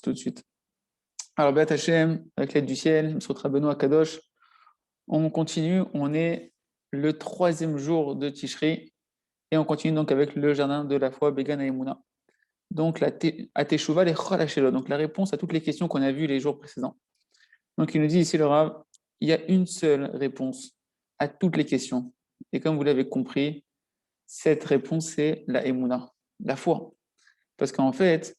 tout de suite. Alors, Béat Hachem, avec l'aide du ciel, Sotra Benoît Kadosh, on continue, on est le troisième jour de Tishri, et on continue donc avec le jardin de la foi, Began Aïmouna. Donc, à Teshuvah, les Chol Hashelo, donc la réponse à toutes les questions qu'on a vues les jours précédents. Donc, il nous dit ici, le Rav, il y a une seule réponse à toutes les questions. Et comme vous l'avez compris, cette réponse, c'est la Emouna, la foi. Parce qu'en fait,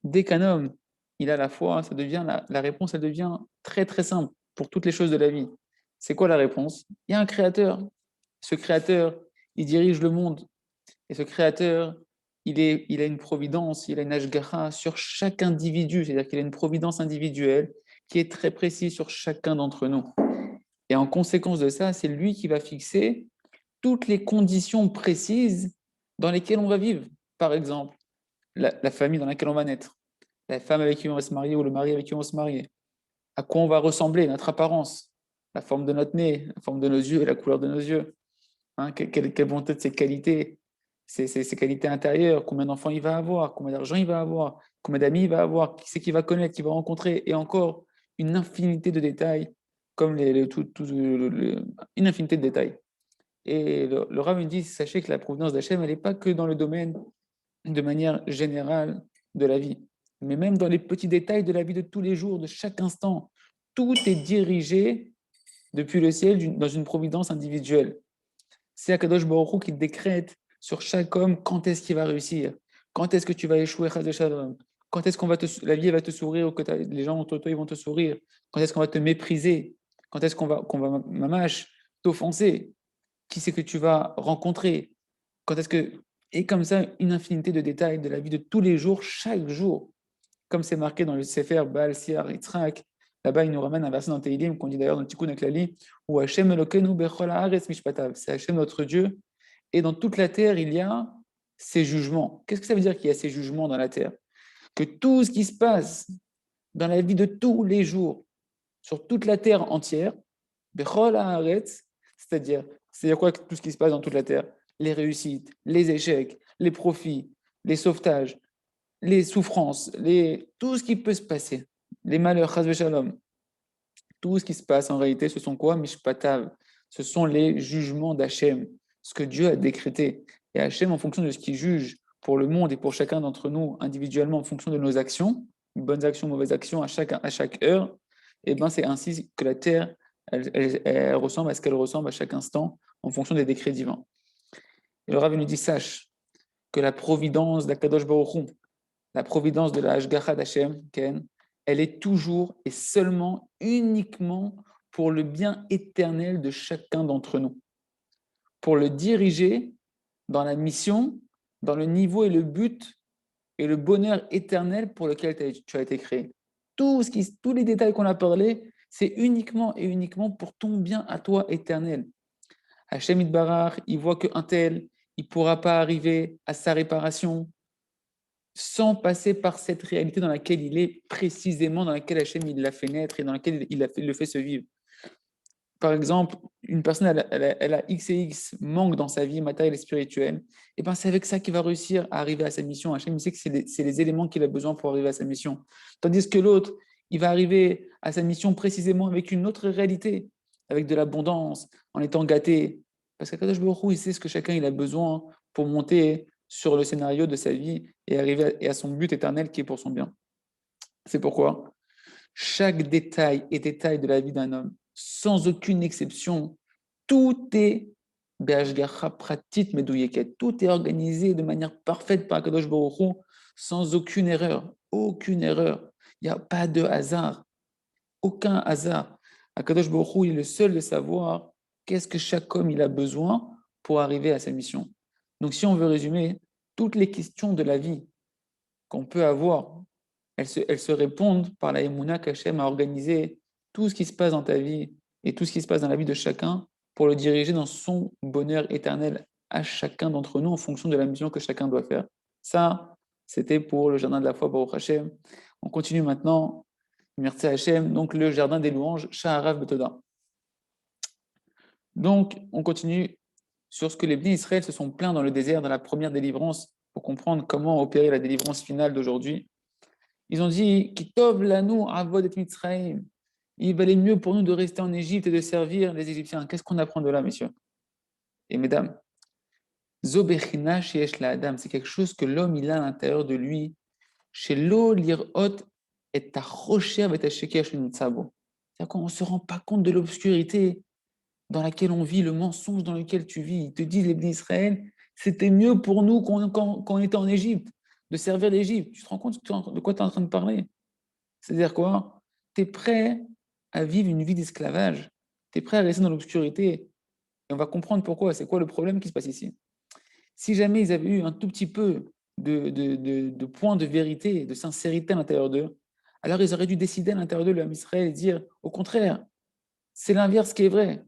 dès qu'un homme, il a la foi, ça devient la réponse, elle devient très très simple pour toutes les choses de la vie. C'est quoi la réponse? Il y a un créateur. Ce créateur, il dirige le monde. Et ce créateur, il a une providence, il a une ashgacha sur chaque individu. C'est-à-dire qu'il a une providence individuelle qui est très précise sur chacun d'entre nous. Et en conséquence de ça, c'est lui qui va fixer toutes les conditions précises dans lesquelles on va vivre. Par exemple, la famille dans laquelle on va naître, la femme avec qui on va se marier ou le mari avec qui on va se marier, à quoi on va ressembler, notre apparence, la forme de notre nez, la forme de nos yeux et la couleur de nos yeux, hein, quelles vont être ses qualités, ses qualités intérieures, combien d'enfants il va avoir, combien d'argent il va avoir, combien d'amis il va avoir, qui c'est qu'il va connaître, qu'il va rencontrer, et encore une infinité de détails, comme une infinité de détails. Et le Rav me dit, sachez que la providence d'Hachem, elle n'est pas que dans le domaine de manière générale de la vie, mais même dans les petits détails de la vie de tous les jours, de chaque instant. Tout est dirigé depuis le ciel dans une providence individuelle. C'est Akadosh Baruch Hu qui décrète sur chaque homme quand est-ce qu'il va réussir, quand est-ce que tu vas échouer, quand est-ce la vie va te sourire, ou que les gens autour de toi ils vont te sourire, quand est-ce qu'on va te mépriser, quand est-ce qu'on va mamache, t'offenser, qui c'est que tu vas rencontrer, quand est-ce que... Et comme ça, une infinité de détails de la vie de tous les jours, chaque jour, comme c'est marqué dans le Sefer Baal Siar Yitzhak. Là-bas, il nous ramène un verset dans Teilim qu'on dit d'ailleurs dans le Tikkun Aklali, où Hashem Elokeinu bechol haaretz mishpatav. C'est Hashem notre Dieu. Et dans toute la terre, il y a ses jugements. Qu'est-ce que ça veut dire qu'il y a ces jugements dans la terre? Que tout ce qui se passe dans la vie de tous les jours, sur toute la terre entière, bechol haaretz, c'est-à-dire quoi tout ce qui se passe dans toute la terre? Les réussites, les échecs, les profits, les sauvetages, les souffrances, tout ce qui peut se passer, les malheurs, chas v'shalom, tout ce qui se passe en réalité, ce sont quoi? Mishpatav. Ce sont les jugements d'Hachem, ce que Dieu a décrété. Et Hachem, en fonction de ce qu'il juge pour le monde et pour chacun d'entre nous individuellement, en fonction de nos actions, bonnes actions, mauvaises actions à chaque heure, et ben c'est ainsi que la terre, elle ressemble à ce qu'elle ressemble à chaque instant, en fonction des décrets divins. Et le Rav nous dit, sache que la providence d'Akadosh Baruch Hu, la providence de la Hashgacha d'Hachem, Ken, elle est toujours et seulement, uniquement pour le bien éternel de chacun d'entre nous. Pour le diriger dans la mission, dans le niveau et le but et le bonheur éternel pour lequel tu as été créé. Tous les détails qu'on a parlé, c'est uniquement et uniquement pour ton bien à toi éternel. Hachem Itbarach, il voit qu'un tel, il ne pourra pas arriver à sa réparation, sans passer par cette réalité dans laquelle il est précisément, dans laquelle Hachem il l'a fait naître et dans laquelle le fait se vivre. Par exemple, une personne, elle a X et X manque dans sa vie matérielle et spirituelle, et ben c'est avec ça qu'il va réussir à arriver à sa mission. Hachem, il sait que c'est les éléments qu'il a besoin pour arriver à sa mission. Tandis que l'autre, il va arriver à sa mission précisément avec une autre réalité, avec de l'abondance, en étant gâté. Parce qu'Akadosh Baruch Hu, il sait ce que chacun il a besoin pour monter sur le scénario de sa vie et arriver à son but éternel qui est pour son bien. C'est pourquoi chaque détail et détail de la vie d'un homme, sans aucune exception, tout est Be'ashgacha pratit meduyeket. Tout est organisé de manière parfaite par Akadosh Baruch Hu, sans aucune erreur. Aucune erreur. Il n'y a pas de hasard. Aucun hasard. Akadosh Baruch Hu est le seul de savoir qu'est-ce que chaque homme il a besoin pour arriver à sa mission. Donc, si on veut résumer, toutes les questions de la vie qu'on peut avoir, elles se répondent par la Emouna qu'Hachem a organisé tout ce qui se passe dans ta vie et tout ce qui se passe dans la vie de chacun pour le diriger dans son bonheur éternel à chacun d'entre nous en fonction de la mission que chacun doit faire. Ça, c'était pour le jardin de la foi, Baruch Hashem. On continue maintenant, merci Hachem, donc le jardin des louanges, Shaharav Betoda. Donc, on continue sur ce que les Bnei Israël se sont plaints dans le désert, dans la première délivrance, pour comprendre comment opérer la délivrance finale d'aujourd'hui. Ils ont dit, Kitov lanu avod et Mitzrayim. Il valait mieux pour nous de rester en Égypte et de servir les Égyptiens. Qu'est-ce qu'on apprend de là, messieurs et mesdames? Zobechina sheyesh la Adam, c'est quelque chose que l'homme il a à l'intérieur de lui. Chez lo lirot et ta rocher et ta shekesh nitzabo. C'est-à-dire qu'on ne se rend pas compte de l'obscurité dans laquelle on vit, le mensonge dans lequel tu vis. Ils te disent, les bénis Israël, c'était mieux pour nous quand on était en Égypte, de servir l'Égypte. Tu te rends compte de quoi tu es en train de parler? C'est-à-dire quoi? Tu es prêt à vivre une vie d'esclavage. Tu es prêt à rester dans l'obscurité. Et on va comprendre pourquoi. C'est quoi le problème qui se passe ici? Si jamais ils avaient eu un tout petit peu de points de vérité, de sincérité à l'intérieur d'eux, alors ils auraient dû décider à l'intérieur d'eux, l'homme Israël, et dire, au contraire, c'est l'inverse qui est vrai.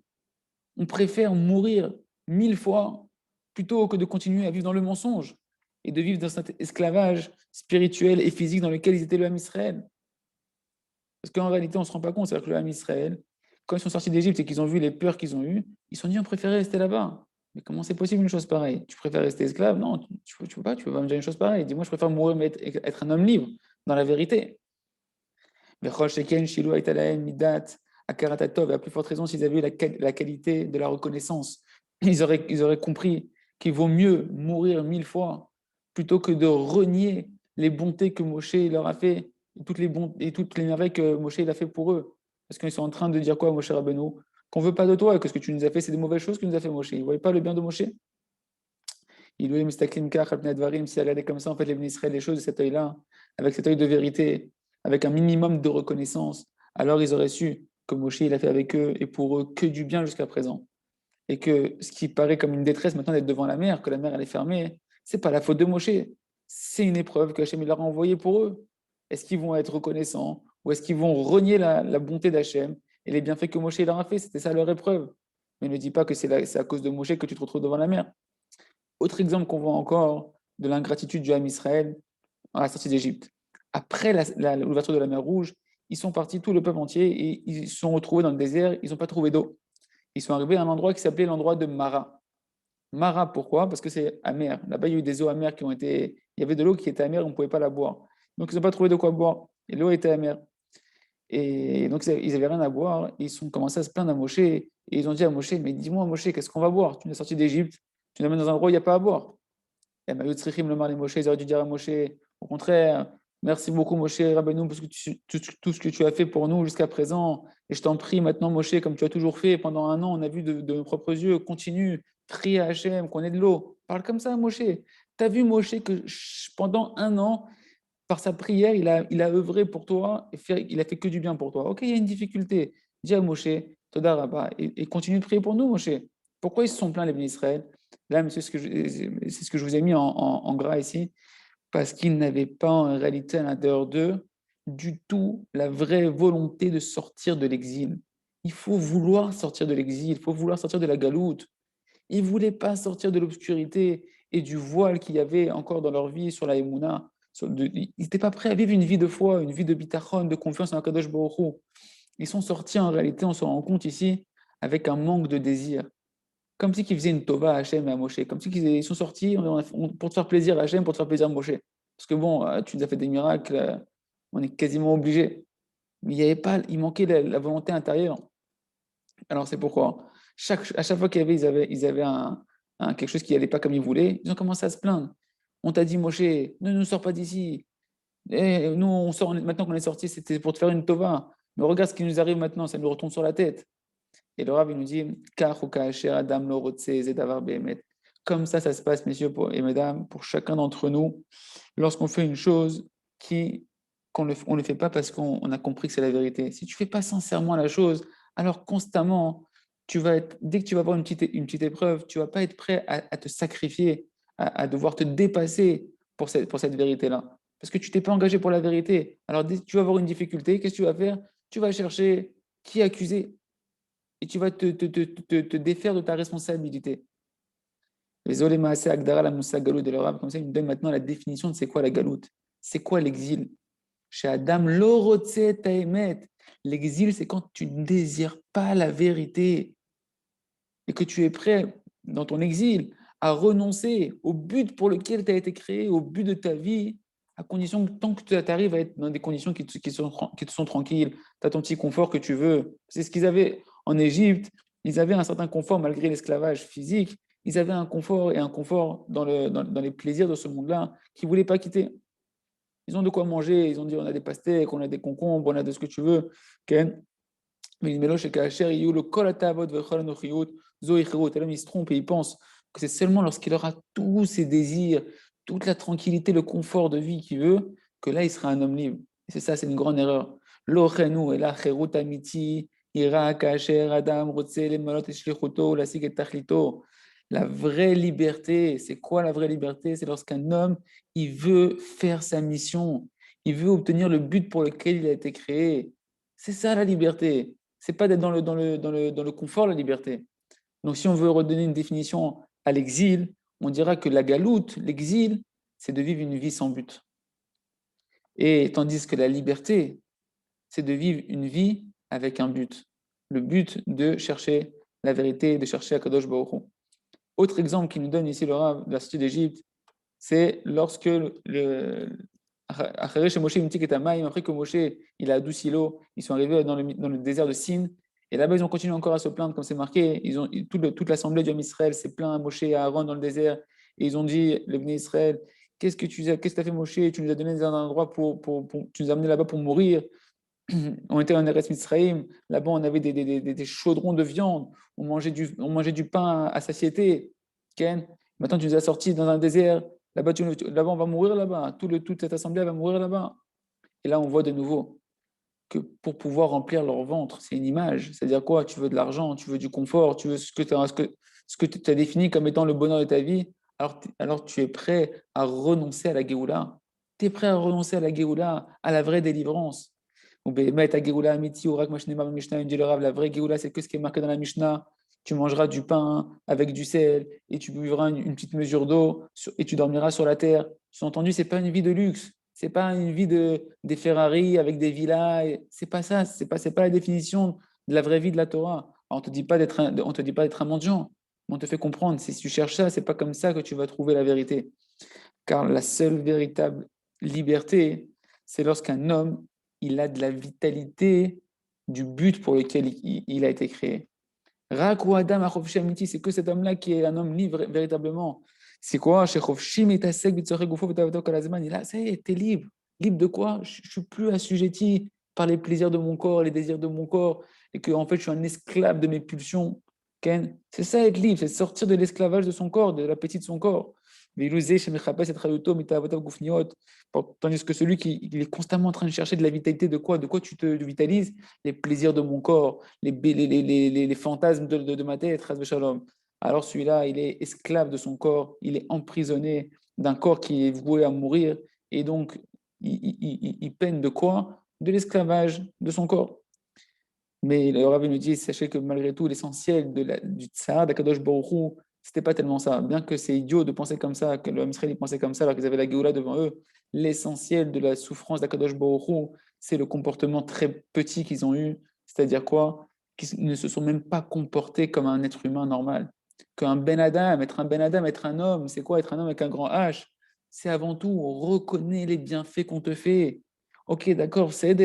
On préfère mourir 1000 fois plutôt que de continuer à vivre dans le mensonge et de vivre dans cet esclavage spirituel et physique dans lequel ils étaient le Ham Israël. Parce qu'en réalité, on ne se rend pas compte, c'est-à-dire que le Ham Israël, quand ils sont sortis d'Égypte et qu'ils ont vu les peurs qu'ils ont eues, ils se sont dit on préférait rester là-bas. Mais comment c'est possible une chose pareille? Tu préfères rester esclave? Non, tu peux pas, tu peux pas me dire une chose pareille. Dis-moi, je préfère mourir mais être un homme libre, dans la vérité. Mais à plus forte raison s'ils avaient eu la qualité de la reconnaissance. Ils auraient compris qu'il vaut mieux mourir 1000 fois plutôt que de renier les bontés que Moshe leur a fait et toutes les merveilles que Moshe il a fait pour eux. Parce qu'ils sont en train de dire quoi, Moshe Rabbeinu? Qu'on veut pas de toi et que ce que tu nous as fait, c'est des mauvaises choses que nous a fait Moshe. Ils ne voyaient pas le bien de Moshe. Il voulait Mistaklim Kach, Advarim, si elle allait comme ça, en fait, les Israël, les choses de cet œil-là, avec cet œil de vérité, avec un minimum de reconnaissance, alors ils auraient su que Moshe, il a fait avec eux et pour eux que du bien jusqu'à présent. Et que ce qui paraît comme une détresse maintenant d'être devant la mer, que la mer elle est fermée, c'est pas la faute de Moshe. C'est une épreuve que Hachem il leur a envoyée pour eux. Est-ce qu'ils vont être reconnaissants ou est-ce qu'ils vont renier la bonté d'Hachem et les bienfaits que Moshe leur a fait? C'était ça leur épreuve. Mais ne dis pas que c'est à cause de Moshe que tu te retrouves devant la mer. Autre exemple qu'on voit encore de l'ingratitude du Ham Israël à la sortie d'Égypte. Après l'ouverture de la mer Rouge, ils sont partis, tout le peuple entier, et ils se sont retrouvés dans le désert, ils n'ont pas trouvé d'eau. Ils sont arrivés à un endroit qui s'appelait l'endroit de Mara. Mara, pourquoi? Parce que c'est amer. Là-bas, il y a eu des eaux amères qui ont été. Il y avait de l'eau qui était amère, on ne pouvait pas la boire. Donc, ils n'ont pas trouvé de quoi boire. Et l'eau était amère. Et donc, ils n'avaient rien à boire. Ils ont commencé à se plaindre à Moshe. Et ils ont dit à Moshe, mais dis-moi, Moshe, qu'est-ce qu'on va boire? Tu nous as sortis d'Égypte, tu nous amènes dans un endroit où il n'y a pas à boire. Et le mar les Moshe, ils auraient dû dire à Moshe, au contraire, merci beaucoup Moshe Rabbeinu pour tout ce que tu as fait pour nous jusqu'à présent. Et je t'en prie maintenant Moshe, comme tu as toujours fait pendant un an, on a vu de nos propres yeux, continue, prie à Hachem, qu'on ait de l'eau. Parle comme ça Moshe. Tu as vu Moshe que pendant un an, par sa prière, il a œuvré pour toi, il a fait que du bien pour toi. Ok, il y a une difficulté. Dis à Moshe, Toda Rabba, et continue de prier pour nous Moshe. Pourquoi ils se sont plaints les bénis Israël? Là, monsieur, c'est ce que je vous ai mis en gras ici, parce qu'ils n'avaient pas en réalité à l'intérieur d'eux du tout la vraie volonté de sortir de l'exil. Il faut vouloir sortir de l'exil, il faut vouloir sortir de la galoute. Ils ne voulaient pas sortir de l'obscurité et du voile qu'il y avait encore dans leur vie sur la Emouna. Ils n'étaient pas prêts à vivre une vie de foi, une vie de bitachon, de confiance en Akadosh Baruch Hu. Ils sont sortis en réalité, on se rend compte ici, avec un manque de désir. Comme si qu'ils faisaient une tova à Hachem et à Moshe. Comme si qu'ils sont sortis pour te faire plaisir à Hachem, pour te faire plaisir à Moshe. Parce que bon, tu nous as fait des miracles, on est quasiment obligé. Mais il y avait pas, il manquait la volonté intérieure. Alors c'est pourquoi, à chaque fois qu'ils avaient quelque chose qui n'allait pas comme ils voulaient, ils ont commencé à se plaindre. On t'a dit, Moshe, ne nous sors pas d'ici. Et nous, on sort, maintenant qu'on est sorti, c'était pour te faire une tova. Mais regarde ce qui nous arrive maintenant, ça nous retombe sur la tête. Et le Rav, il nous dit, Adam lo rotse zedavar behemet. Comme ça se passe, messieurs et mesdames, pour chacun d'entre nous, lorsqu'on fait une chose on ne fait pas parce qu'on a compris que c'est la vérité. Si tu ne fais pas sincèrement la chose, alors constamment, dès que tu vas avoir une petite épreuve, tu ne vas pas être prêt à te sacrifier, à devoir te dépasser pour cette vérité-là. Parce que tu t'es pas engagé pour la vérité. Alors, dès que tu vas avoir une difficulté, qu'est-ce que tu vas faire? Tu vas chercher qui accuser et tu vas te défaire de ta responsabilité. Les Olema Agdara la Moussa Galout de l'Europe, comme ça, il me donne maintenant la définition de c'est quoi la galoute. C'est quoi l'exil? Chez Adam, l'orotse taemet. L'exil, c'est quand tu ne désires pas la vérité et que tu es prêt, dans ton exil, à renoncer au but pour lequel tu as été créé, au but de ta vie, à condition que tant que tu arrives à être dans des conditions qui te sont tranquilles, tu as ton petit confort que tu veux. C'est ce qu'ils avaient en Égypte, ils avaient un certain confort malgré l'esclavage physique, ils avaient un confort et un confort dans les plaisirs de ce monde-là qu'ils ne voulaient pas quitter. Ils ont de quoi manger, ils ont dit on a des pastèques, on a des concombres, on a de ce que tu veux. Ken. Mais il mélange kacher, il le kol atavot vechol anochiyut, zo ichirut. Et l'homme, il se trompe et il pense que c'est seulement lorsqu'il aura tous ses désirs, toute la tranquillité, le confort de vie qu'il veut, que là, il sera un homme libre. Et c'est ça, c'est une grande erreur. Lo chenu et la cherut amiti, ira kacher adam rotse le malot et shlichuto, la sig et tachlito. La vraie liberté, c'est quoi la vraie liberté? C'est lorsqu'un homme, il veut faire sa mission, il veut obtenir le but pour lequel il a été créé. C'est ça la liberté. C'est pas d'être dans le confort, la liberté. Donc, si on veut redonner une définition à l'exil, on dira que la galoute, l'exil, c'est de vivre une vie sans but. Et tandis que la liberté, c'est de vivre une vie avec un but. Le but de chercher la vérité, de chercher Akadosh Baruch Hu. Autre exemple qui nous donne ici le Rav de la cité d'Égypte, c'est lorsque après que Moshe il a adouci l'eau, ils sont arrivés dans le désert de Sin, et là-bas ils ont continué encore à se plaindre, comme c'est marqué, toute l'assemblée du Ham Israël s'est plaint à Moshe et à Aaron dans le désert, et ils ont dit, le Bnei Israël, qu'est-ce que tu as fait Moshe? Tu nous as donné un endroit tu nous as amené là-bas pour mourir. On était en Eretz Mitzrayim, là-bas on avait des chaudrons de viande, on mangeait du pain à satiété. Ken, maintenant tu nous as sortis dans un désert, là-bas on va mourir là-bas, toute cette assemblée va mourir là-bas. Et là on voit de nouveau que pour pouvoir remplir leur ventre, c'est une image. C'est-à-dire quoi? Tu veux de l'argent, tu veux du confort, tu veux ce que tu as défini comme étant le bonheur de ta vie, alors tu es prêt à renoncer à la Géoula. Tu es prêt à renoncer à la Géoula, à la vraie délivrance. La vraie Géoula, c'est que ce qui est marqué dans la Mishnah. Tu mangeras du pain avec du sel et tu buvras une petite mesure d'eau et tu dormiras sur la terre. Sous-entendu, ce n'est pas une vie de luxe. C'est pas une vie des Ferrari avec des villas. C'est pas ça. C'est pas la définition de la vraie vie de la Torah. Alors, on te dit pas d'être un mendiant. Mais on te fait comprendre. Si tu cherches ça, c'est pas comme ça que tu vas trouver la vérité. Car la seule véritable liberté, c'est lorsqu'un homme, il a de la vitalité du but pour lequel il a été créé. Rak ou Adam achofshi amiti, c'est que cet homme-là qui est un homme libre véritablement. C'est quoi? Shechofshi metasek bitzorek gufo v'tavato kol hazman. Et là, ça y est, t'es libre. Libre de quoi? Je suis plus assujetti par les plaisirs de mon corps, les désirs de mon corps, et que en fait, je suis un esclave de mes pulsions. Ken, c'est ça être libre, c'est sortir de l'esclavage de son corps, de l'appétit de son corps. Tandis que celui qui il est constamment en train de chercher de la vitalité, de quoi? De quoi tu te vitalises? Les plaisirs de mon corps, les fantasmes de ma tête, alors celui-là, il est esclave de son corps, il est emprisonné d'un corps qui est voué à mourir, et donc il peine de quoi? De l'esclavage de son corps. Mais le Rav nous dit, sachez que malgré tout, l'essentiel du tsar d'Akadosh Baruch Hu, c'était pas tellement ça. Bien que c'est idiot de penser comme ça, que le Israël pensait comme ça alors qu'ils avaient la Géoula devant eux, l'essentiel de la souffrance d'Akadosh Baruch Hu, c'est le comportement très petit qu'ils ont eu. C'est-à-dire quoi? Qu'ils ne se sont même pas comportés comme un être humain normal. Qu'un Ben Adam, être un homme, c'est quoi être un homme avec un grand H? C'est avant tout reconnaître les bienfaits qu'on te fait. Ok, d'accord, c'est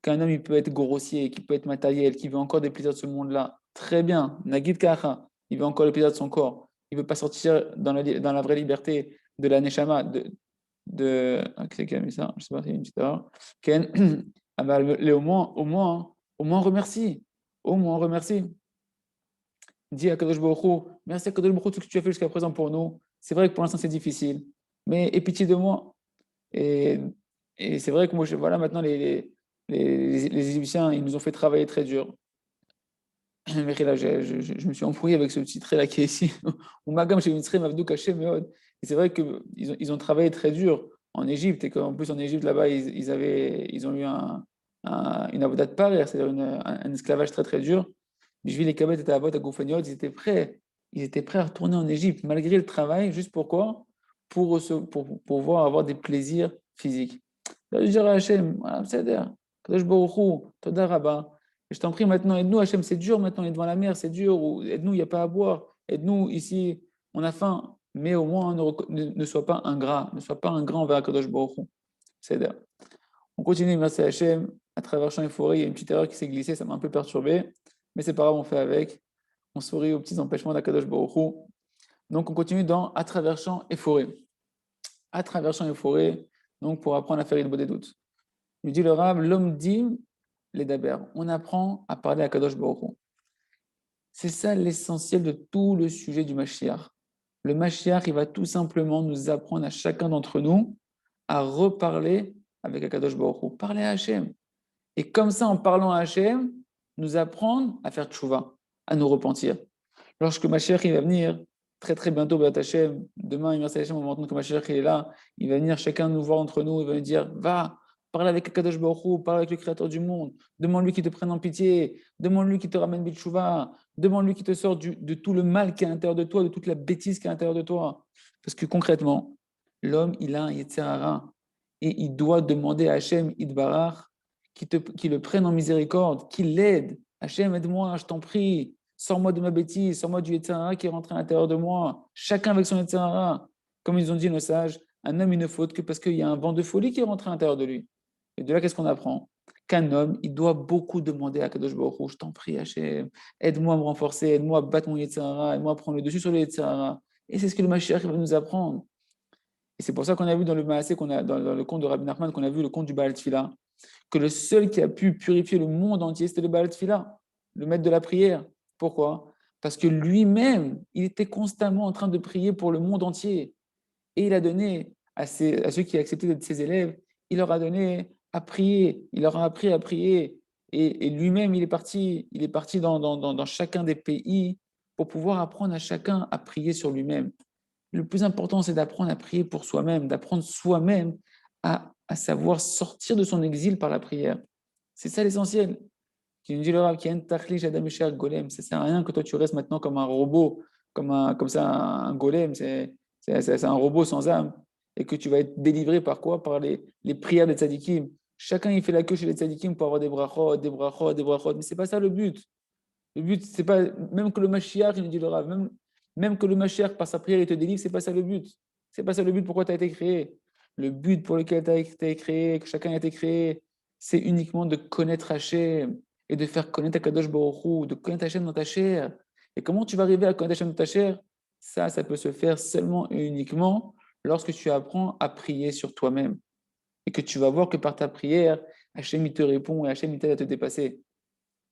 qu'un homme il peut être grossier, qu'il peut être matériel, qu'il veut encore des plaisirs de ce monde-là. Très bien, Nagid Kacha, il veut encore les plaisirs de son corps. Il ne veut pas sortir dans la vraie liberté de la Neshama, qui c'est qui a mis ça? Je ne sais pas, il y a une petite erreur. Ken, ah bah, au moins remercie. Au moins remercie. Dis à Kadosh Baruch Hu, merci à Kadosh Baruch Hu, tout ce que tu as fait jusqu'à présent pour nous. C'est vrai que pour l'instant c'est difficile, mais aie pitié de moi. Et, et c'est vrai que moi, voilà, maintenant les Égyptiens, ils nous ont fait travailler très dur. Mais là, je me suis embrouillé avec ce petit trait là qui est ici. Ou Magam chez Mitzrayim, Avdou Kaché, Meod. Et c'est vrai qu'ils ont travaillé très dur en Égypte. Et qu'en plus, en Égypte, là-bas, ils ont eu une avodat de parir, c'est-à-dire un esclavage très très dur. Bishvil et Kabet étaient à Avot, à Goufaniot, ils étaient prêts. Ils étaient prêts à retourner en Égypte, malgré le travail. Juste pourquoi? Pour pouvoir avoir des plaisirs physiques. Là, je dirais à Hachem, voilà, c'est-à-dire, Kadosh Baruch Hu, Toda Rabba. Je t'en prie maintenant, aide-nous, Hachem, c'est dur maintenant, on est devant la mer, c'est dur, ou aide-nous, il n'y a pas à boire, aide-nous ici, on a faim, mais au moins ne sois pas ingrat, ne sois pas ingrat envers Kadosh Baruch Hu. C'est-à-dire, on continue, merci Hachem, à travers champs et forêts, il y a une petite erreur qui s'est glissée, ça m'a un peu perturbé, mais c'est pas grave, on fait avec. On sourit aux petits empêchements d'Akadosh Baruch Hu. Donc, on continue dans à travers champs et forêts. À travers champs et forêts, donc pour apprendre à faire une bonne doute. Il dit le Rab, l'homme dit les daber. On apprend à parler à Kadosh Baruch Hu. C'est ça l'essentiel de tout le sujet du Mashiach. Le Mashiach, il va tout simplement nous apprendre à chacun d'entre nous à reparler avec Akadosh Baruch Hu. Parler à Hachem. Et comme ça, en parlant à Hachem, nous apprendre à faire tchouva, à nous repentir. Lorsque Mashiach il va venir, très très bientôt, Béat Hachem, demain, merci Hachem, on va entendre que Mashiach il est là, il va venir chacun nous voir entre nous, il va nous dire, va, parle avec Akadosh Baruch Hu, parle avec le Créateur du monde, demande-lui qu'il te prenne en pitié, demande-lui qu'il te ramène Bitchouva, demande-lui qu'il te sorte de tout le mal qui est à l'intérieur de toi, de toute la bêtise qui est à l'intérieur de toi. Parce que concrètement, l'homme, il a un Yetzer Hara, et il doit demander à Hachem Idbarach qu'il le prenne en miséricorde, qu'il l'aide. Hachem, aide-moi, je t'en prie. Sors-moi de ma bêtise, sors-moi du Yetzer Hara qui est rentré à l'intérieur de moi. Chacun avec son Yetzer Hara. Comme ils ont dit nos sages, un homme, il ne faute que parce qu'il y a un vent de folie qui est rentré à l'intérieur de lui. Et de là, qu'est-ce qu'on apprend? Qu'un homme, il doit beaucoup demander à Kadosh Baruch Hu, je t'en prie, Hachem, aide-moi à me renforcer, aide-moi à battre mon Yetzer Hara, aide-moi à prendre le dessus sur le Yetzer Hara. Et c'est ce que le Mashiach va nous apprendre. Et c'est pour ça qu'on a vu dans le Maasé, dans le conte de Rabbi Nachman, qu'on a vu le conte du Baal Tfila, que le seul qui a pu purifier le monde entier, c'était le Baal Tfila, le maître de la prière. Pourquoi? Parce que lui-même, il était constamment en train de prier pour le monde entier. Et il a donné à ceux qui acceptaient d'être ses élèves, il leur a donné à prier, il leur a appris à prier. Et lui-même, il est parti dans chacun des pays pour pouvoir apprendre à chacun à prier sur lui-même. Le plus important, c'est d'apprendre à prier pour soi-même, d'apprendre soi-même à savoir sortir de son exil par la prière. C'est ça l'essentiel. Qui nous dit le Rav, qui est golem. Ça ne sert à rien que toi tu restes maintenant comme un robot, comme ça un golem, c'est un robot sans âme. Et que tu vas être délivré par quoi? Par les prières des tzadikim. Chacun il fait la queue chez les tzadikim pour avoir des brachot, des brachot, des brachot. Mais ce n'est pas ça le but. Le but, c'est pas, même que le Mashiach, il nous dit le Rav, même que le Mashiach, par sa prière, il te délivre, c'est pas ça le but. C'est pas ça le but pourquoi tu as été créé. Le but pour lequel tu as été créé, que chacun a été créé, c'est uniquement de connaître Hachem et de faire connaître Akadosh Baruch Hu, de connaître Hachem dans ta chair. Et comment tu vas arriver à connaître Hachem dans ta chair? Ça peut se faire seulement et uniquement lorsque tu apprends à prier sur toi-même. Et que tu vas voir que par ta prière, Hachem il te répond et Hachem il t'aide à te dépasser.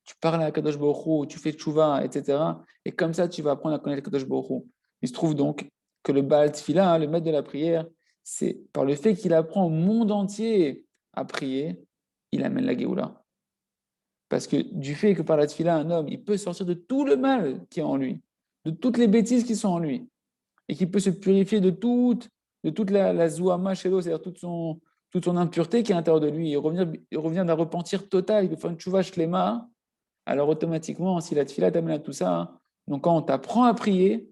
Tu parles à Kadosh Baruch Hu, tu fais tchouva, etc. Et comme ça, tu vas apprendre à connaître Kadosh Baruch Hu. Il se trouve donc que le Baal Tfila, le maître de la prière, c'est par le fait qu'il apprend au monde entier à prier, il amène la Géoula. Parce que du fait que par la Tfila, un homme, il peut sortir de tout le mal qui est en lui, de toutes les bêtises qui sont en lui, et qu'il peut se purifier de toute la zouama shelo, c'est-à-dire toute son impureté qui est à l'intérieur de lui, et revenir d'un repentir total, il peut faire une tchouva shlema. Alors automatiquement, si la tefila t'amène à tout ça, donc quand on t'apprend à prier,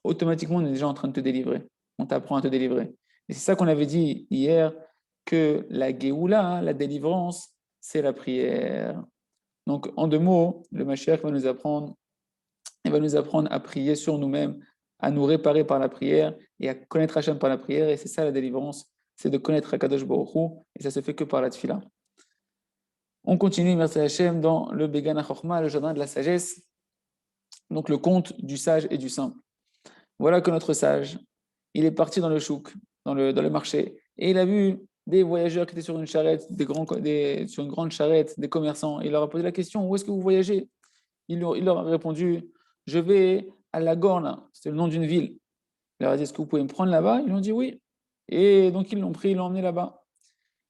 automatiquement on est déjà en train de te délivrer. On t'apprend à te délivrer. Et c'est ça qu'on avait dit hier, que la Géoula, la délivrance, c'est la prière. Donc en deux mots, le Mashiach va nous apprendre, il va nous apprendre à prier sur nous-mêmes, à nous réparer par la prière et à connaître Hachem par la prière. Et c'est ça la délivrance, c'est de connaître Akadosh Baruch Hu, et ça se fait que par la tefila. On continue, merci Hachem, dans le Began HaChochma, le jardin de la sagesse, donc le conte du sage et du simple. Voilà que notre sage, il est parti dans le chouk, dans le marché, et il a vu des voyageurs qui étaient sur une charrette, sur une grande charrette, des commerçants. Il leur a posé la question, où est-ce que vous voyagez? Il leur a répondu, je vais à la Gorna, c'est le nom d'une ville. Il leur a dit, est-ce que vous pouvez me prendre là-bas? Ils ont dit oui. Et donc ils l'ont pris, ils l'ont emmené là-bas.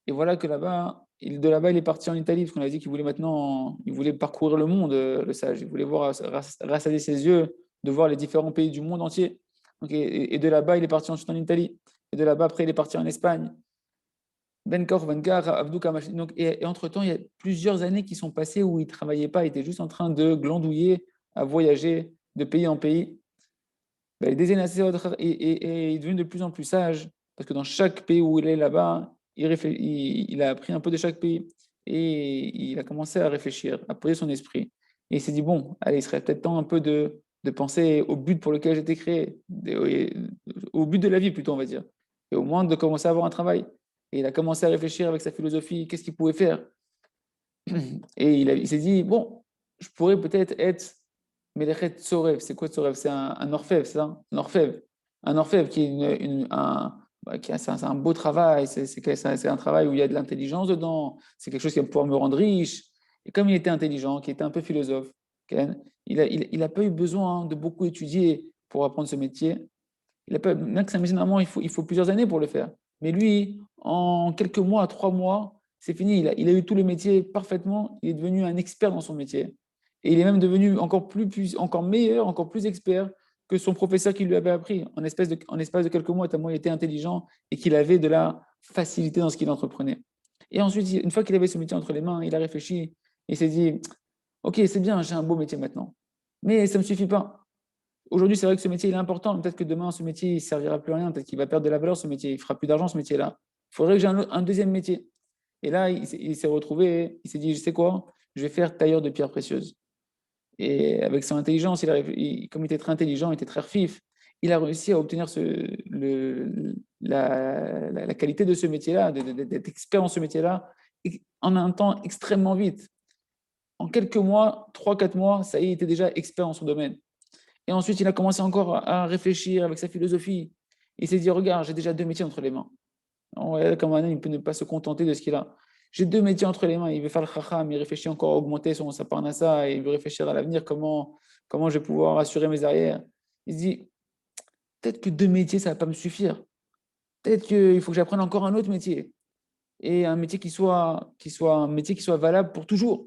Et voilà que là-bas, de là-bas, il est parti en Italie, parce qu'on a dit qu'il voulait maintenant, il voulait parcourir le monde, le sage. Il voulait voir, rassasier ses yeux, de voir les différents pays du monde entier. Donc, et de là-bas, il est parti ensuite en Italie. Et de là-bas, après, il est parti en Espagne. Benkar, Abdou Kamash. Donc, et entre-temps, il y a plusieurs années qui sont passées où il ne travaillait pas, il était juste en train de glandouiller, à voyager de pays en pays. Ben, il est devenu de plus en plus sage, parce que dans chaque pays où il est là-bas, il a appris un peu de chaque pays et il a commencé à réfléchir, à poser son esprit. Et il s'est dit, bon, allez, il serait peut-être temps un peu de penser au but pour lequel j'ai été créé, au but de la vie plutôt, on va dire, et au moins de commencer à avoir un travail. Et il a commencé à réfléchir avec sa philosophie, qu'est-ce qu'il pouvait faire. Et il s'est dit, bon, je pourrais peut-être être Melechet Tsorev. C'est quoi Tsorev? C'est un orfèvre, c'est ça? Un orfèvre. Un orfèvre qui est, c'est un beau travail, c'est un travail où il y a de l'intelligence dedans, c'est quelque chose qui va pouvoir me rendre riche. Et comme il était intelligent, qui était un peu philosophe, Ken, il a pas eu besoin de beaucoup étudier pour apprendre ce métier. Il a pas, même que c'est un métier, normalement, il faut plusieurs années pour le faire. Mais lui, en quelques mois, 3 mois, c'est fini. Il a eu tout le métier parfaitement. Il est devenu un expert dans son métier. Et il est même devenu encore meilleur, encore plus expert que son professeur qui lui avait appris. En espace de quelques mois, tellement il était intelligent et qu'il avait de la facilité dans ce qu'il entreprenait. Et ensuite, une fois qu'il avait ce métier entre les mains, il a réfléchi. Il s'est dit, OK, c'est bien, j'ai un beau métier maintenant. Mais ça ne me suffit pas. Aujourd'hui, c'est vrai que ce métier il est important. Peut-être que demain, ce métier ne servira plus à rien. Peut-être qu'il va perdre de la valeur, ce métier. Il ne fera plus d'argent, ce métier-là. Il faudrait que j'ai un deuxième métier. Et là, il s'est retrouvé, il s'est dit, je sais quoi, je vais faire tailleur de pierres précieuses. Et avec son intelligence, comme il était très intelligent, il était très fif, il a réussi à obtenir la qualité de ce métier-là, d'être expert dans ce métier-là, en un temps extrêmement vite. En quelques mois, 3, 4 mois, ça y est, il était déjà expert dans son domaine. Et ensuite, il a commencé encore à réfléchir avec sa philosophie. Il s'est dit, regarde, j'ai déjà 2 métiers entre les mains. Comme un homme, il peut ne pas se contenter de ce qu'il a. J'ai 2 métiers entre les mains. Il veut faire le chacham, il réfléchit encore à augmenter sa parnassa, et il veut réfléchir à l'avenir, comment je vais pouvoir assurer mes arrières. Il se dit, peut-être que 2 métiers, ça ne va pas me suffire. Peut-être qu'il faut que j'apprenne encore un autre métier. Et un métier un métier qui soit valable pour toujours.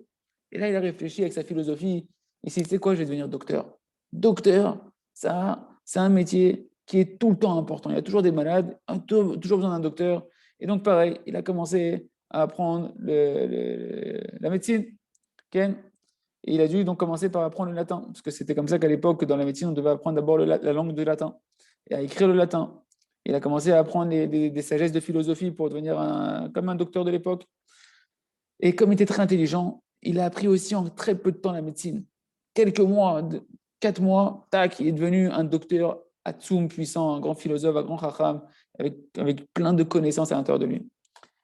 Et là, il a réfléchi avec sa philosophie. Il s'est dit, c'est quoi, je vais devenir docteur. Docteur, ça, c'est un métier qui est tout le temps important. Il y a toujours des malades, toujours besoin d'un docteur. Et donc, pareil, il a commencé à apprendre la médecine. Ken. Et il a dû donc commencer par apprendre le latin, parce que c'était comme ça qu'à l'époque, dans la médecine, on devait apprendre d'abord la langue de latin et à écrire le latin. Il a commencé à apprendre des sagesses de philosophie pour devenir comme un docteur de l'époque. Et comme il était très intelligent, il a appris aussi en très peu de temps la médecine. Quelques mois, 4 mois, tac, il est devenu un docteur Atsoum puissant, un grand philosophe, un grand chacham, avec plein de connaissances à l'intérieur de lui.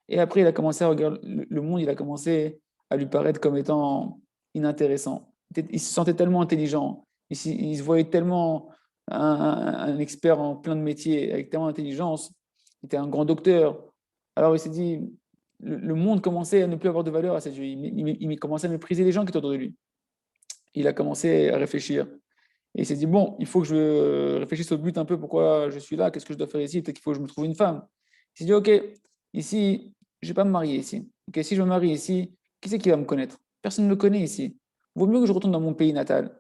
Et après, il a commencé à regarder le monde, il a commencé à lui paraître comme étant inintéressant. Il se sentait tellement intelligent, il se voyait tellement un expert en plein de métiers, avec tellement d'intelligence, il était un grand docteur. Alors il s'est dit, le monde commençait à ne plus avoir de valeur à ses yeux, il commençait à mépriser les gens qui étaient autour de lui. Il a commencé à réfléchir. Et il s'est dit, bon, il faut que je réfléchisse au but un peu, pourquoi je suis là, qu'est-ce que je dois faire ici, peut-être qu'il faut que je me trouve une femme. Il s'est dit, ok, ici, je ne vais pas me marier ici. Ok, si je me marie ici, qui c'est qui va me connaître? Personne ne me connaît ici. Vaut mieux que je retourne dans mon pays natal.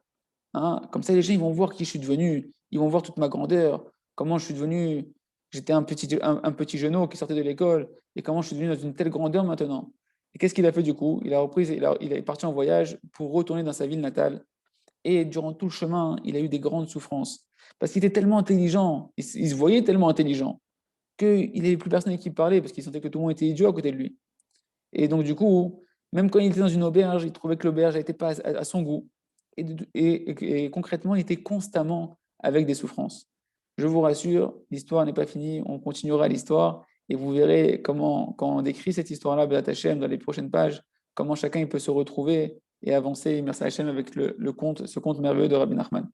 Hein. Comme ça, les gens ils vont voir qui je suis devenu, ils vont voir toute ma grandeur, comment je suis devenu. J'étais un petit genou qui sortait de l'école, et comment je suis devenu dans une telle grandeur maintenant. Et qu'est-ce qu'il a fait du coup? Il a repris, il est parti en voyage pour retourner dans sa ville natale. Et durant tout le chemin, il a eu des grandes souffrances. Parce qu'il était tellement intelligent, il se voyait tellement intelligent, qu'il n'avait plus personne avec qui parler, parce qu'il sentait que tout le monde était idiot à côté de lui. Et donc, du coup, même quand il était dans une auberge, il trouvait que l'auberge n'était pas à son goût. Et concrètement, il était constamment avec des souffrances. Je vous rassure, l'histoire n'est pas finie, on continuera l'histoire, et vous verrez comment, quand on décrit cette histoire-là, B'at Hashem, dans les prochaines pages, comment chacun il peut se retrouver et avancer, merci Hachem, avec ce conte merveilleux de Rabbi Nachman.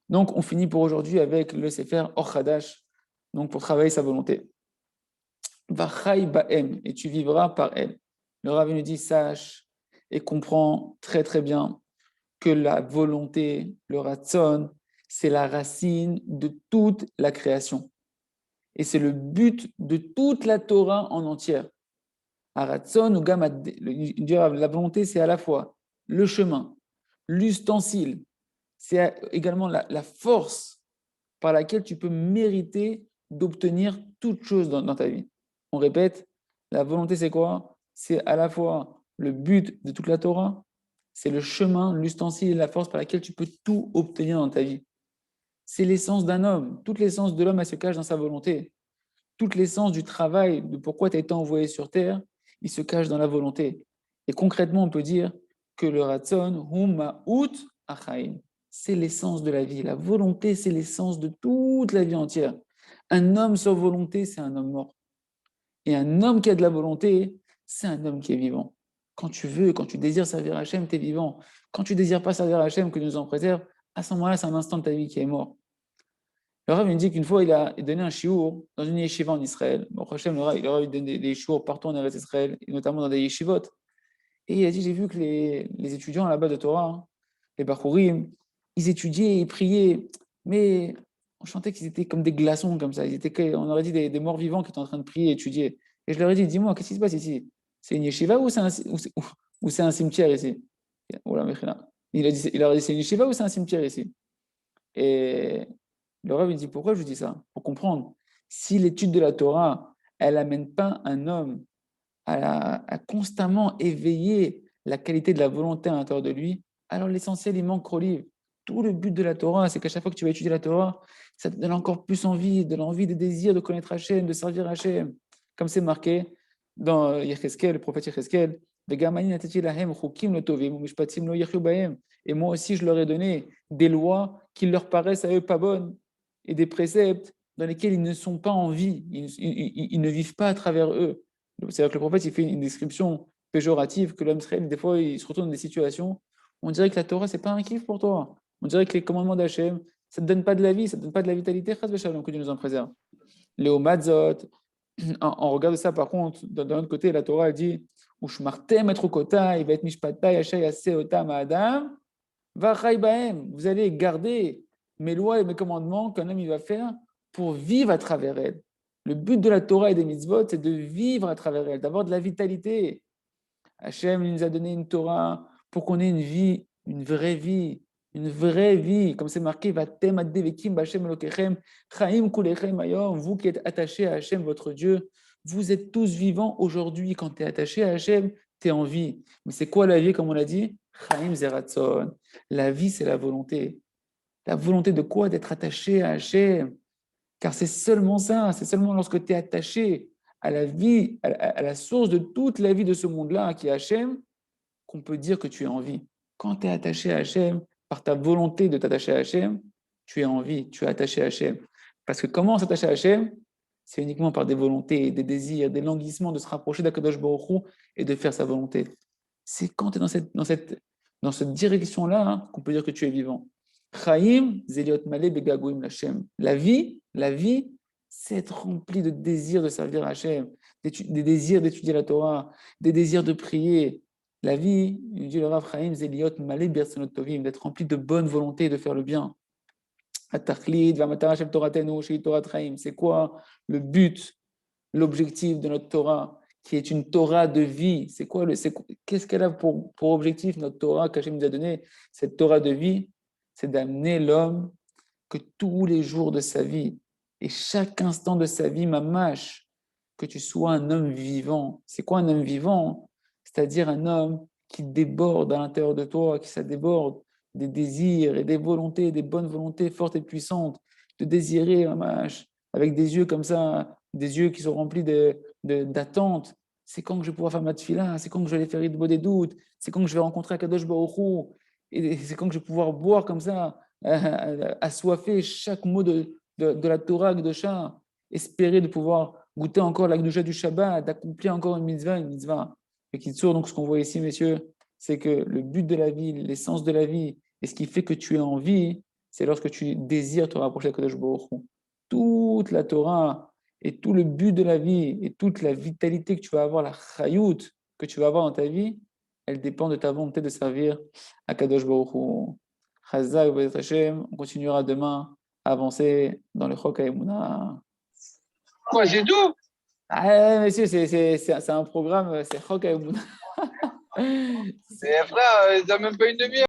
Donc, on finit pour aujourd'hui avec le Sefer Or Hadash, donc pour travailler sa volonté. Vachai ba'em, et tu vivras par elle. Le Rabbi nous dit, sache et comprends très très bien que la volonté, le ratzon, c'est la racine de toute la création. Et c'est le but de toute la Torah en entière. Aratzon ou gamad, la volonté, c'est à la fois le chemin, l'ustensile, c'est également la force par laquelle tu peux mériter d'obtenir toute chose dans ta vie. On répète, la volonté, c'est quoi? C'est à la fois le but de toute la Torah, c'est le chemin, l'ustensile et la force par laquelle tu peux tout obtenir dans ta vie. C'est l'essence d'un homme. Toute l'essence de l'homme, elle se cache dans sa volonté. Toute l'essence du travail, de pourquoi tu as été envoyé sur Terre, il se cache dans la volonté. Et concrètement, on peut dire que le Ratzon, Huma'ut Achaim, c'est l'essence de la vie. La volonté, c'est l'essence de toute la vie entière. Un homme sans volonté, c'est un homme mort. Et un homme qui a de la volonté, c'est un homme qui est vivant. Quand tu veux, quand tu désires servir Hachem, tu es vivant. Quand tu désires pas servir Hachem, que Dieu nous en préserve, à ce moment-là, c'est un instant de ta vie qui est mort. Le Rav me dit qu'une fois, il a donné un shiur dans une yeshiva en Israël. Bon, Hachem, le Rav, il donne des shiurs partout en Eretz Israël, et notamment dans des yeshivot. Et il a dit, j'ai vu que les étudiants là-bas de Torah, les Bachurim, ils étudiaient, ils priaient, mais on chantait qu'ils étaient comme des glaçons, comme ça. On aurait dit des morts vivants qui étaient en train de prier et étudier. Et je leur ai dit, dis-moi, qu'est-ce qui se passe ici? C'est une yeshiva ou c'est un cimetière ici? Il leur a dit, c'est une yeshiva ou c'est un cimetière ici? Et le Rav, il dit, pourquoi je vous dis ça? Pour comprendre. Si l'étude de la Torah, elle n'amène pas un homme à constamment éveiller la qualité de la volonté à l'intérieur de lui, alors l'essentiel, il manque au livre. Tout le but de la Torah, c'est qu'à chaque fois que tu vas étudier la Torah, ça te donne encore plus envie, de l'envie, des désirs de connaître Hachem, de servir Hachem. Comme c'est marqué dans Yecheskel, le prophète Yecheskel, et moi aussi, je leur ai donné des lois qui leur paraissent à eux pas bonnes et des préceptes dans lesquels ils ne sont pas en vie, ils ne vivent pas à travers eux. C'est-à-dire que le prophète, il fait une description péjorative que l'homme Israël, des fois, il se retrouve dans des situations où on dirait que la Torah, c'est pas un kiff pour toi. On dirait que les commandements d'Hachem, ça ne te donne pas de la vie, ça ne te donne pas de la vitalité, que Dieu nous en préserve. Léo Matzot, on regarde ça par contre, d'un autre côté, la Torah elle dit Ushmartem et Rokota, il va être Mishpata, Yashay, Aseotam, Adam, Vachai Baem. Vous allez garder mes lois et mes commandements qu'un homme il va faire pour vivre à travers elles. Le but de la Torah et des mitzvot, c'est de vivre à travers elles, d'avoir de la vitalité. Hachem nous a donné une Torah pour qu'on ait une vie, une vraie vie, une vraie vie. Comme c'est marqué, Vatem addevekim b'Hashem elokechem, chaim kulechem ayom. Vous qui êtes attachés à Hachem, votre Dieu, vous êtes tous vivants aujourd'hui. Quand tu es attaché à Hachem, tu es en vie. Mais c'est quoi la vie, comme on l'a dit? Chaim zeratzon. La vie, c'est la volonté. La volonté de quoi? D'être attaché à Hachem. Car c'est seulement ça, c'est seulement lorsque tu es attaché à la vie, à la source de toute la vie de ce monde-là, qui est Hachem, qu'on peut dire que tu es en vie. Quand tu es attaché à Hachem, par ta volonté de t'attacher à Hachem, tu es en vie, tu es attaché à Hachem. Parce que comment s'attacher à Hachem? C'est uniquement par des volontés, des désirs, des languissements de se rapprocher d'Akadosh Baruch Hu et de faire sa volonté. C'est quand tu es dans cette direction-là qu'on peut dire que tu es vivant. Chaim, Zeliot Malé, Begagouim, Lachem. La vie, c'est être rempli de désirs de servir Hachem, des désirs d'étudier la Torah, des désirs de prier. La vie, il dit le Rav Chaim, Zeliot Malé, Bersonot Tovim, d'être rempli de bonne volonté et de faire le bien. Atachlid, Vamatara Shem Toratenu, Shei Torat Chaim. C'est quoi le but, l'objectif de notre Torah, qui est une Torah de vie? Qu'est-ce qu'elle a pour objectif, notre Torah qu'Hachem nous a donné? Cette Torah de vie, c'est d'amener l'homme que tous les jours de sa vie et chaque instant de sa vie, mamash, que tu sois un homme vivant. C'est quoi un homme vivant? C'est-à-dire un homme qui déborde à l'intérieur de toi, qui ça déborde des désirs et des volontés, des bonnes volontés fortes et puissantes, de désirer, mamash, avec des yeux comme ça, des yeux qui sont remplis d'attente. C'est quand que je vais pouvoir faire ma tefila, c'est quand que je vais aller faire Idbo des doutes, c'est quand que je vais rencontrer Akadosh Baruch Hu, et c'est quand que je vais pouvoir boire comme ça, assoiffé chaque mot de la Torah de chat, espérer de pouvoir goûter encore la Gdusha du Shabbat, d'accomplir encore une mitzvah. Et qui sourd, donc ce qu'on voit ici, messieurs, c'est que le but de la vie, l'essence de la vie, et ce qui fait que tu es en vie, c'est lorsque tu désires te rapprocher de Kadosh Baruch Hu. Toute la Torah et tout le but de la vie et toute la vitalité que tu vas avoir, la chayout que tu vas avoir dans ta vie, elle dépend de ta volonté de servir à Kadosh Baruch Hu. Chazak B'ezrat Hashem, on continuera demain à avancer dans le Chok HaEmuna. Quoi, c'est tout? Ah, monsieur, c'est un programme, c'est Chok HaEmuna. Frère, t'as même pas une demi-heure.